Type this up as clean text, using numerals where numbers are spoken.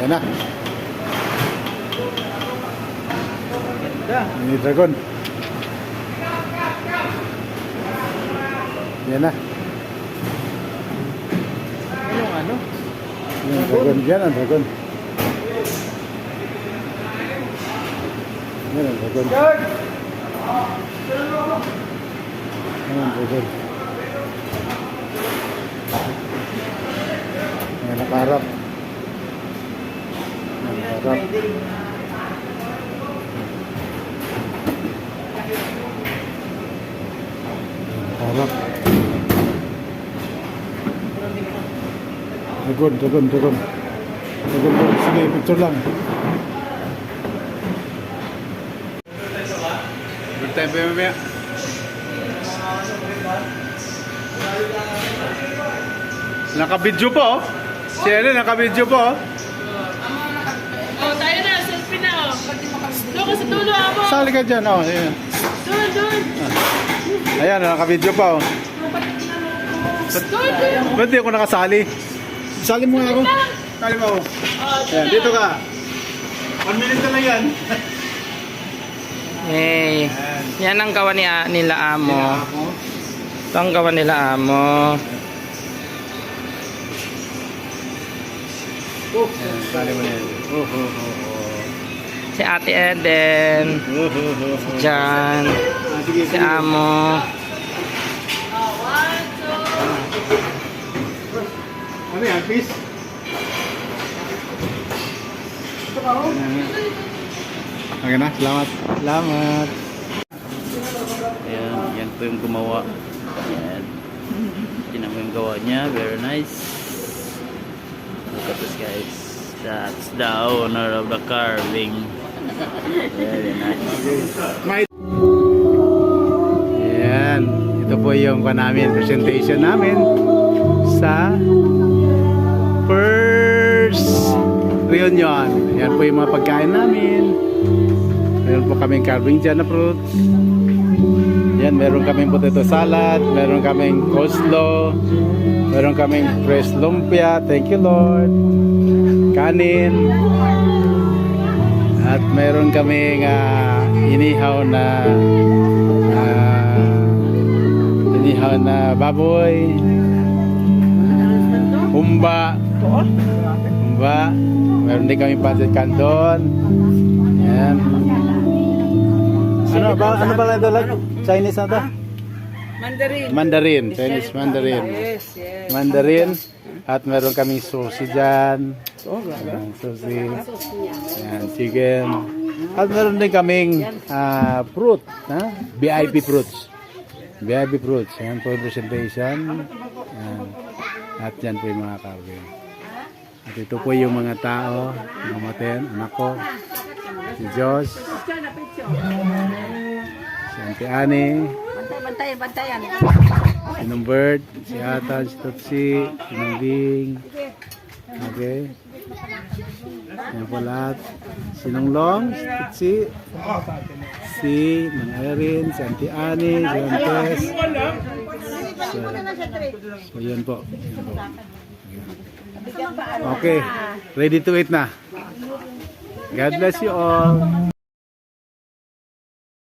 Yan na. Ganda. Mini dragon. Yan na. Yung ano? Yung dragon. Yan ang dragon. Yan ang dragon. Yan ang dragon. Yan nakaharap. Yan nakaharap. Harap. Dragon, dragon, dragon. Dragon, dragon. Sige, picture lang. Good time pa mamaya. Naka-video po, oh. Si Ellen, naka-video po, oh. Oh, tayo na, selfie na, oh. Doon ka sa dulo, amo. Sali ka dyan, oh. Ayan, Doon. ayan naka-video pa, oh. Doon. Ba't di ako nakasali? Sali mo nga ako. Sali mo ako. Ayan, dito ka. 1 minute na lang yan. Hey, yan ang gawa nila amo. Ako. Ito ang gawa nila amo. Ayan, sali mo na yan. Si Ate Eden. Diyan. Sige, Si amo. Ano yan, peace? Okay na, salamat. Salamat. Ayan, yan po yung gumawa. Ayan. Tingnan mo yung gawa niya. Very nice. Look at this, guys. That's the owner of the carving. Very nice. Ayan. Ito po yung presentation namin sa first reunion. Ayan po yung mga pagkain namin. Meron po kaming carving dyan na fruits. Yan, meron kaming potato salad, meron kaming coleslaw, meron kaming fresh lumpia, thank you Lord, kanin, at meron kaming inihaw na baboy, humba, meron din kaming pancit canton. Yan. Ano ba lang Chinese na to? Mandarin. Chinese Mandarin. Yes. Mandarin. At meron kaming sushi dyan. Ayan, sushi. Ayan, chicken. At meron din kaming fruit. VIP fruits. VIP fruits. Ayan po yung presentation. Ayan. At yan po yung mga carving. At ito po yung mga tao. Mga maten, anak ko. Si Josh. Si Auntie Annie. Bantayan. Si Bird, si Atan, si Tutsi, si Bing. Okay. Yan po lahat. Si Long, si Tutsi, si Nang Erin, si Auntie Annie, si Antes. So, yan po. Okay. Ready to eat na. God bless you all.